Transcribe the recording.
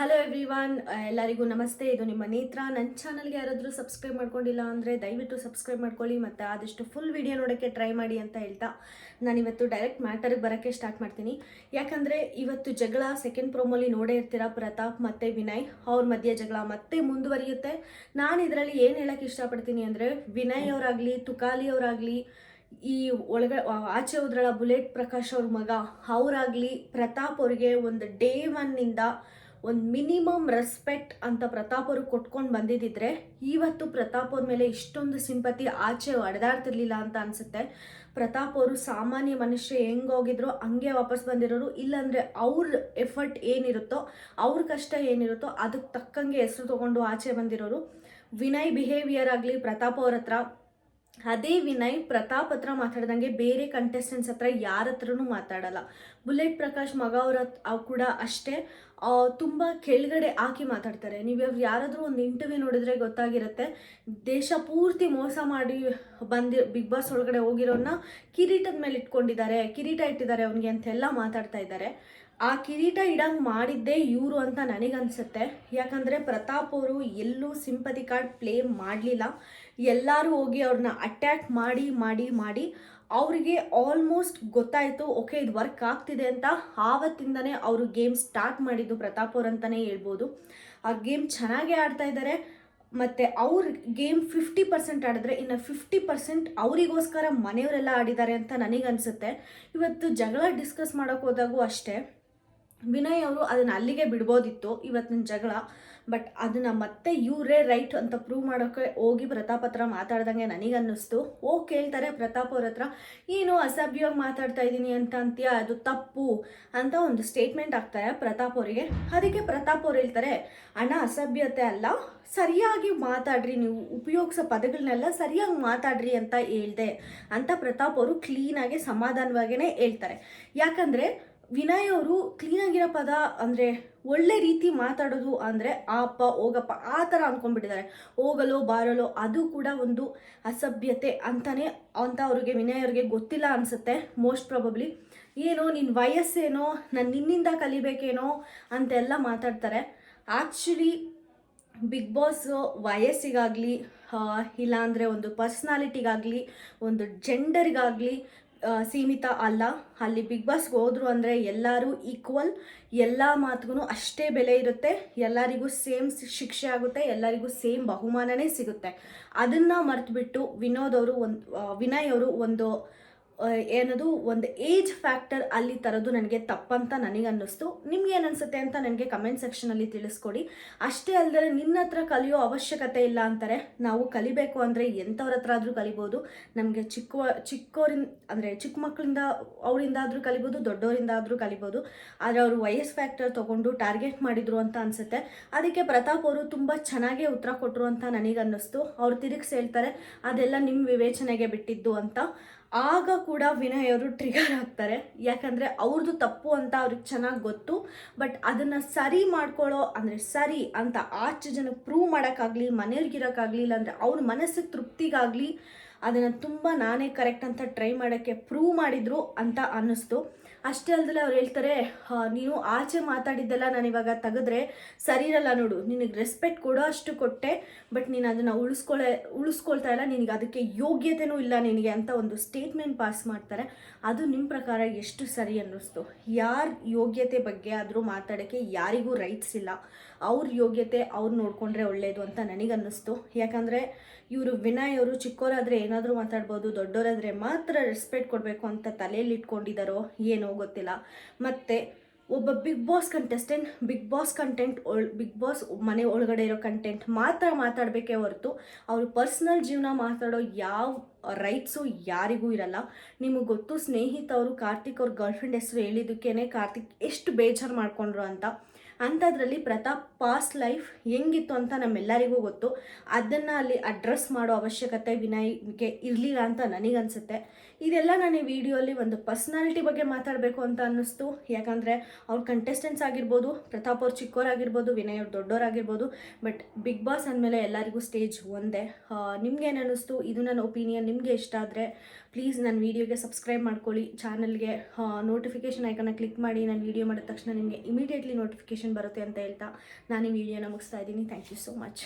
Hello everyone, ಎಲ್ಲರಿಗೂ ನಮಸ್ತೆ. ಇದು ನಿಮ್ಮ ನೇತ್ರ. ನನ್ನ ಚಾನಲ್ಗೆ ಯಾರಾದರೂ ಸಬ್ಸ್ಕ್ರೈಬ್ ಮಾಡ್ಕೊಂಡಿಲ್ಲ ಅಂದರೆ ದಯವಿಟ್ಟು ಸಬ್ಸ್ಕ್ರೈಬ್ ಮಾಡ್ಕೊಳ್ಳಿ ಮತ್ತು ಆದಷ್ಟು ಫುಲ್ ವಿಡಿಯೋ ನೋಡೋಕ್ಕೆ ಟ್ರೈ ಮಾಡಿ ಅಂತ ಹೇಳ್ತಾ ನಾನಿವತ್ತು ಡೈರೆಕ್ಟ್ ಮ್ಯಾಟರ್ಗೆ ಬರೋಕ್ಕೆ ಸ್ಟಾರ್ಟ್ ಮಾಡ್ತೀನಿ. ಯಾಕಂದರೆ ಇವತ್ತು ಜಗಳ ಸೆಕೆಂಡ್ ಪ್ರೋಮೋಲಿ ನೋಡೇ ಇರ್ತೀರ. ಪ್ರತಾಪ್ ಮತ್ತು ವಿನಯ್ ಅವ್ರ ಮಧ್ಯೆ ಜಗಳ ಮತ್ತೆ ಮುಂದುವರಿಯುತ್ತೆ. ನಾನು ಇದರಲ್ಲಿ ಏನು ಹೇಳೋಕ್ಕೆ ಇಷ್ಟಪಡ್ತೀನಿ ಅಂದರೆ, ವಿನಯ್ ಅವರಾಗಲಿ ತುಕಾಲಿ ಅವರಾಗಲಿ, ಈ ಆಚೆ ಹೋದ್ರಲ್ಲ ಬುಲೆಟ್ ಪ್ರಕಾಶ್ ಅವ್ರ ಮಗ ಅವರಾಗಲಿ, ಪ್ರತಾಪ್ ಅವ್ರಿಗೆ ಒಂದು ಡೇ ಒನ್ನಿಂದ ಒಂದು ಮಿನಿಮಮ್ ರೆಸ್ಪೆಕ್ಟ್ ಅಂತ ಪ್ರತಾಪ್ ಅವರು ಕೊಟ್ಕೊಂಡು ಬಂದಿದ್ದಿದ್ರೆ ಇವತ್ತು ಪ್ರತಾಪ್ ಅವ್ರ ಮೇಲೆ ಇಷ್ಟೊಂದು ಸಿಂಪತಿ ಆಚೆ ಹೊಡೆದಾಡ್ತಿರ್ಲಿಲ್ಲ ಅಂತ ಅನಿಸುತ್ತೆ. ಪ್ರತಾಪ್ ಅವರು ಸಾಮಾನ್ಯ ಮನುಷ್ಯ ಹೆಂಗೆ ಹೋಗಿದ್ರು ಹಂಗೆ ವಾಪಸ್ ಬಂದಿರೋರು. ಇಲ್ಲಾಂದರೆ ಅವ್ರ ಎಫರ್ಟ್ ಏನಿರುತ್ತೋ, ಅವ್ರ ಕಷ್ಟ ಏನಿರುತ್ತೋ ಅದಕ್ಕೆ ತಕ್ಕಂಗೆ ಹೆಸರು ತೊಗೊಂಡು ಆಚೆ ಬಂದಿರೋರು. ವಿನಯ್ ಬಿಹೇವಿಯರ್ ಆಗಲಿ ಪ್ರತಾಪ್ ಅವ್ರ ಹತ್ರ, ಅದೇ ವಿನಯ್ ಪ್ರತಾಪ್ ಹತ್ರ ಮಾತಾಡ್ದಂಗೆ ಬೇರೆ ಕಂಟೆಸ್ಟೆಂಟ್ಸ್ ಹತ್ರ ಯಾರ ಹತ್ರನೂ ಮಾತಾಡಲ್ಲ. ಬುಲೆಟ್ ಪ್ರಕಾಶ್ ಮಗ ಅವ್ರ ಕೂಡ ಅಷ್ಟೇ, ತುಂಬ ಕೆಳಗಡೆ ಹಾಕಿ ಮಾತಾಡ್ತಾರೆ. ನೀವು ಯಾರಾದರೂ ಒಂದು ಇಂಟರ್ವ್ಯೂ ನೋಡಿದ್ರೆ ಗೊತ್ತಾಗಿರುತ್ತೆ. ದೇಶ ಪೂರ್ತಿ ಮೋಸ ಮಾಡಿ ಬಿಗ್ ಬಾಸ್ ಒಳಗಡೆ ಹೋಗಿರೋನ್ನ ಕಿರೀಟದ ಮೇಲೆ ಕಿರೀಟ ಇಟ್ಟಿದ್ದಾರೆ ಅವನಿಗೆ ಅಂತೆಲ್ಲ ಮಾತಾಡ್ತಾ ಇದ್ದಾರೆ. ಆ ಕಿರೀಟ ಇಡಂಗೆ ಮಾಡಿದ್ದೇ ಇವರು ಅಂತ ನನಗನ್ಸುತ್ತೆ. ಯಾಕಂದರೆ ಪ್ರತಾಪ್ ಅವರು ಎಲ್ಲೂ ಸಿಂಪತಿ ಕಾರ್ಡ್ ಪ್ಲೇ ಮಾಡಲಿಲ್ಲ. ಎಲ್ಲರೂ ಹೋಗಿ ಅವ್ರನ್ನ ಅಟ್ಯಾಕ್ ಮಾಡಿ ಮಾಡಿ ಮಾಡಿ ಅವರಿಗೆ ಆಲ್ಮೋಸ್ಟ್ ಗೊತ್ತಾಯಿತು, ಓಕೆ ಇದು ವರ್ಕ್ ಆಗ್ತಿದೆ ಅಂತ. ಆವತ್ತಿಂದನೇ ಅವರು ಗೇಮ್ ಸ್ಟಾರ್ಟ್ ಮಾಡಿದ್ದು ಪ್ರತಾಪ್ ಅವ್ರು ಅಂತಲೇ ಹೇಳ್ಬೋದು. ಆ ಗೇಮ್ ಚೆನ್ನಾಗೇ ಆಡ್ತಾ ಇದ್ದಾರೆ. ಮತ್ತು ಅವ್ರ ಗೇಮ್ 50% ಆಡಿದ್ರೆ ಇನ್ನು 50% ಅವರಿಗೋಸ್ಕರ ಮನೆಯವರೆಲ್ಲ ಆಡಿದ್ದಾರೆ ಅಂತ ನನಗನ್ಸುತ್ತೆ. ಇವತ್ತು ಜಗಳ ಡಿಸ್ಕಸ್ ಮಾಡೋಕ್ಕೆ ಹೋದಾಗೂ ಅಷ್ಟೇ, ವಿನಯ್ ಅವರು ಅದನ್ನು ಅಲ್ಲಿಗೆ ಬಿಡ್ಬೋದಿತ್ತು ಇವತ್ತಿನ ಜಗಳ. ಬಟ್ ಅದನ್ನು ಮತ್ತೆ ಇವರೇ ರೈಟ್ ಅಂತ ಪ್ರೂವ್ ಮಾಡೋಕ್ಕೆ ಹೋಗಿ ಪ್ರತಾಪ್ ಹತ್ರ ಮಾತಾಡ್ದಂಗೆ ನನಗನ್ನಿಸ್ತು. ಕೇಳ್ತಾರೆ ಪ್ರತಾಪ್ ಅವ್ರ ಹತ್ರ, ಏನು ಅಸಭ್ಯವಾಗಿ ಮಾತಾಡ್ತಾ ಇದ್ದೀನಿ ಅಂತ ಅಂತೀಯ, ಅದು ತಪ್ಪು ಅಂತ ಒಂದು ಸ್ಟೇಟ್ಮೆಂಟ್ ಆಗ್ತಾರೆ ಪ್ರತಾಪ್ ಅವರಿಗೆ. ಅದಕ್ಕೆ ಪ್ರತಾಪ್ ಅವ್ರು ಹೇಳ್ತಾರೆ, ಅಣ್ಣ ಅಸಭ್ಯತೆ ಅಲ್ಲ, ಸರಿಯಾಗಿ ಮಾತಾಡ್ರಿ, ನೀವು ಉಪಯೋಗಿಸೋ ಪದಗಳನ್ನೆಲ್ಲ ಸರಿಯಾಗಿ ಮಾತಾಡ್ರಿ ಅಂತ ಹೇಳ್ದೆ ಅಂತ ಪ್ರತಾಪ್ ಅವರು ಕ್ಲೀನಾಗಿ ಸಮಾಧಾನವಾಗೇ ಹೇಳ್ತಾರೆ. ಯಾಕಂದರೆ ವಿನಯ್ ಅವರು ಕ್ಲೀನಾಗಿರೋ ಪದ ಅಂದರೆ ಒಳ್ಳೆ ರೀತಿ ಮಾತಾಡೋದು ಅಂದರೆ ಅಪ್ಪ ಹೋಗಪ್ಪ ಆ ಥರ ಅಂದ್ಕೊಂಡ್ಬಿಟ್ಟಿದ್ದಾರೆ. ಹೋಗಲೋ ಬಾರಲೋ ಅದು ಕೂಡ ಒಂದು ಅಸಭ್ಯತೆ ಅಂತಲೇ ಅಂತ ಅವ್ರಿಗೆ ವಿನಯ್ ಅವ್ರಿಗೆ ಗೊತ್ತಿಲ್ಲ ಅನಿಸುತ್ತೆ ಮೋಸ್ಟ್ ಪ್ರಾಬಬ್ಲಿ. ಏನೋ ನಿನ್ನ ವಯಸ್ಸೇನೋ, ನಾನು ನಿನ್ನಿಂದ ಕಲಿಬೇಕೇನೋ ಅಂತೆಲ್ಲ ಮಾತಾಡ್ತಾರೆ. ಆ್ಯಕ್ಚುಲಿ ಬಿಗ್ ಬಾಸ್ ವಯಸ್ಸಿಗಾಗಲಿ ಇಲ್ಲಾಂದರೆ ಒಂದು ಪರ್ಸ್ನಾಲಿಟಿಗಾಗಲಿ ಒಂದು ಜೆಂಡರಿಗಾಗಲಿ ಸೀಮಿತ ಅಲ್ಲ. ಅಲ್ಲಿ ಬಿಗ್ ಬಾಸ್ಗೆ ಹೋದ್ರು ಅಂದರೆ ಎಲ್ಲರೂ ಈಕ್ವಲ್, ಎಲ್ಲ ಮಾತಿಗೂ ಅಷ್ಟೇ ಬೆಲೆ ಇರುತ್ತೆ, ಎಲ್ಲರಿಗೂ ಸೇಮ್ ಶಿಕ್ಷೆ ಆಗುತ್ತೆ, ಎಲ್ಲರಿಗೂ ಸೇಮ್ ಬಹುಮಾನನೇ ಸಿಗುತ್ತೆ. ಅದನ್ನು ಮರೆತುಬಿಟ್ಟು ವಿನಯ್ ಅವರು ಒಂದು ಏನದು ಒಂದು ಏಜ್ ಫ್ಯಾಕ್ಟರ್ ಅಲ್ಲಿ ತರೋದು ನನಗೆ ತಪ್ಪಂತ ನನಗನ್ನಿಸ್ತು. ನಿಮ್ಗೆ ಏನು ಅನಿಸುತ್ತೆ ಅಂತ ನನಗೆ ಕಮೆಂಟ್ ಸೆಕ್ಷನಲ್ಲಿ ತಿಳಿಸ್ಕೊಡಿ. ಅಷ್ಟೇ ಅಲ್ಲದೆ ನಿನ್ನ ಹತ್ರ ಕಲಿಯೋ ಅವಶ್ಯಕತೆ ಇಲ್ಲ ಅಂತಾರೆ. ನಾವು ಕಲಿಬೇಕು ಅಂದರೆ ಎಂಥವ್ರ ಹತ್ರ ಆದರೂ ಕಲಿಬೋದು. ನಮಗೆ ಚಿಕ್ಕವರಿಂದ ಅಂದರೆ ಚಿಕ್ಕ ಮಕ್ಕಳಿಂದ ಅವರಿಂದಾದರೂ ಕಲಿಬೋದು, ದೊಡ್ಡವರಿಂದ ಆದರೂ ಕಲಿಬೋದು. ಆದರೆ ಅವರು ವಯಸ್ಸು ಫ್ಯಾಕ್ಟರ್ ತೊಗೊಂಡು ಟಾರ್ಗೆಟ್ ಮಾಡಿದರು ಅಂತ ಅನಿಸುತ್ತೆ. ಅದಕ್ಕೆ ಪ್ರತಾಪ್ ಅವರು ತುಂಬ ಚೆನ್ನಾಗೇ ಉತ್ತರ ಕೊಟ್ಟರು ಅಂತ ನನಗನ್ನಿಸ್ತು. ಅವ್ರು ತಿರುಗಿಸಿ ಹೇಳ್ತಾರೆ, ಅದೆಲ್ಲ ನಿಮ್ಮ ವಿವೇಚನೆಗೆ ಬಿಟ್ಟಿದ್ದು ಅಂತ. ಆಗ ಕೂಡ ವಿನಯ್ ಅವರು ಟ್ರಿಗರ್ ಆಗ್ತಾರೆ. ಯಾಕಂದರೆ ಅವ್ರದ್ದು ತಪ್ಪು ಅಂತ ಅವ್ರಿಗೆ ಚೆನ್ನಾಗಿ ಗೊತ್ತು. ಬಟ್ ಅದನ್ನು ಸರಿ ಮಾಡ್ಕೊಳ್ಳೋ ಅಂದರೆ ಸರಿ ಅಂತ ಆಚೆ ಜನಕ್ಕೆ ಪ್ರೂವ್ ಮಾಡೋಕ್ಕಾಗಲಿ, ಮನೆಯವ್ರಿಗಿರೋಕ್ಕಾಗಲಿ, ಇಲ್ಲಾಂದರೆ ಅವ್ರ ಮನಸ್ಸಿಗೆ ತೃಪ್ತಿಗಾಗಲಿ ಅದನ್ನು ತುಂಬ ನಾನೇ ಕರೆಕ್ಟ್ ಅಂತ ಟ್ರೈ ಮಾಡೋಕ್ಕೆ ಪ್ರೂವ್ ಮಾಡಿದರು ಅಂತ ಅನ್ನಿಸ್ತು. ಅಷ್ಟೇ ಅಲ್ಲದೆ ಅವ್ರು ಹೇಳ್ತಾರೆ, ನೀನು ಆಚೆ ಮಾತಾಡಿದ್ದೆಲ್ಲ ನಾನು ಇವಾಗ ತೆಗೆದ್ರೆ ಸರಿ ಇರಲ್ಲ ನೋಡು, ನಿನಗೆ ರೆಸ್ಪೆಕ್ಟ್ ಕೊಡೋ ಅಷ್ಟು ಕೊಟ್ಟೆ, ಬಟ್ ನೀನು ಅದನ್ನು ಉಳಿಸ್ಕೊಳ್ತಾ ಇಲ್ಲ, ನಿನಗೆ ಅದಕ್ಕೆ ಯೋಗ್ಯತೆಯೂ ಇಲ್ಲ ನಿನಗೆ ಅಂತ ಒಂದು ಸ್ಟೇಟ್ಮೆಂಟ್ ಪಾಸ್ ಮಾಡ್ತಾರೆ. ಅದು ನಿಮ್ಮ ಪ್ರಕಾರ ಎಷ್ಟು ಸರಿ ಅನ್ನಿಸ್ತು? ಯಾರ ಯೋಗ್ಯತೆ ಬಗ್ಗೆ ಆದರೂ ಮಾತಾಡೋಕ್ಕೆ ಯಾರಿಗೂ ರೈಟ್ಸ್ ಇಲ್ಲ. ಅವ್ರ ಯೋಗ್ಯತೆ ಅವ್ರು ನೋಡಿಕೊಂಡ್ರೆ ಒಳ್ಳೆಯದು ಅಂತ ನನಗನ್ನಿಸ್ತು. ಯಾಕಂದರೆ ಇವರು ವಿನಯ್ ಅವರು ಚಿಕ್ಕವರಾದರೆ ಏನಾದರೂ ಮಾತಾಡ್ಬೋದು, ದೊಡ್ಡವರಾದರೆ ಮಾತ್ರ ರೆಸ್ಪೆಕ್ಟ್ ಕೊಡಬೇಕು ಅಂತ ತಲೆಯಲ್ಲಿ ಇಟ್ಕೊಂಡಿದ್ದಾರೋ ಏನೋ ಗೊತ್ತಿಲ್ಲ. ಮತ್ತು ಒಬ್ಬ ಬಿಗ್ ಬಾಸ್ ಕಂಟೆಸ್ಟೆಂಟ್ ಬಿಗ್ ಬಾಸ್ ಮನೆ ಒಳಗಡೆ ಇರೋ ಕಂಟೆಂಟ್ ಮಾತ್ರ ಮಾತಾಡಬೇಕೇ ಹೊರತು ಅವರು ಪರ್ಸ್ನಲ್ ಜೀವನ ಮಾತಾಡೋ ಯಾವ ರೈಟ್ಸು ಯಾರಿಗೂ ಇರಲ್ಲ. ನಿಮಗೆ ಗೊತ್ತು, ಸ್ನೇಹಿತವರು ಕಾರ್ತಿಕ್ ಅವ್ರ ಗರ್ಲ್ಫ್ರೆಂಡ್ ಹೆಸರು ಹೇಳಿದ್ದಕ್ಕೇ ಕಾರ್ತಿಕ್ ಎಷ್ಟು ಬೇಜಾರು ಮಾಡ್ಕೊಂಡ್ರು ಅಂತ. ಅಂಥದ್ರಲ್ಲಿ ಪ್ರತಾಪ್ ಪಾಸ್ಟ್ ಲೈಫ್ ಹೆಂಗಿತ್ತು ಅಂತ ನಮ್ಮೆಲ್ಲರಿಗೂ ಗೊತ್ತು. ಅದನ್ನು ಅಲ್ಲಿ ಅಡ್ರೆಸ್ ಮಾಡೋ ಅವಶ್ಯಕತೆ ವಿನಯ್ಗೆ ಇರಲಿಲ್ಲ ಅಂತ ನನಗನ್ಸುತ್ತೆ. ಇದೆಲ್ಲ ನಾನು ಈ ವಿಡಿಯೋಲಿ ಒಂದು ಪರ್ಸ್ನಾಲಿಟಿ ಬಗ್ಗೆ ಮಾತಾಡಬೇಕು ಅಂತ ಅನ್ನಿಸ್ತು. ಯಾಕಂದರೆ ಅವ್ರ ಕಂಟೆಸ್ಟೆಂಟ್ಸ್ ಆಗಿರ್ಬೋದು, ಪ್ರತಾಪ್ ಅವ್ರು ಚಿಕ್ಕವರಾಗಿರ್ಬೋದು, ವಿನಯ್ ಅವ್ರು ದೊಡ್ಡವರಾಗಿರ್ಬೋದು, ಬಟ್ ಬಿಗ್ ಬಾಸ್ ಅಂದಮೇಲೆ ಎಲ್ಲರಿಗೂ ಸ್ಟೇಜ್ ಒಂದೇ. ನಿಮ್ಗೇನು ಅನ್ನಿಸ್ತು? ಇದು ನನ್ನ ಒಪಿನಿಯನ್. ನಿಮಗೆ ಇಷ್ಟ ಆದರೆ ಪ್ಲೀಸ್ ನನ್ನ ವೀಡಿಯೋಗೆ ಸಬ್ಸ್ಕ್ರೈಬ್ ಮಾಡ್ಕೊಳ್ಳಿ, ಚಾನಲ್ಗೆ ನೋಟಿಫಿಕೇಷನ್ ಐಕನ್ನ ಕ್ಲಿಕ್ ಮಾಡಿ. ನಾನು ವೀಡಿಯೋ ಮಾಡಿದ ತಕ್ಷಣ ನಿಮಗೆ ಇಮಿಡಿಯೇಟ್ಲಿ ನೋಟಿಫಿಕೇಷನ್ ಬರುತ್ತೆ ಅಂತ ಹೇಳ್ತಾ ನಾನು ಈ ವಿಡಿಯೋನ ಮುಗಿಸ್ತಾ ಇದ್ದೀನಿ. Thank you so much.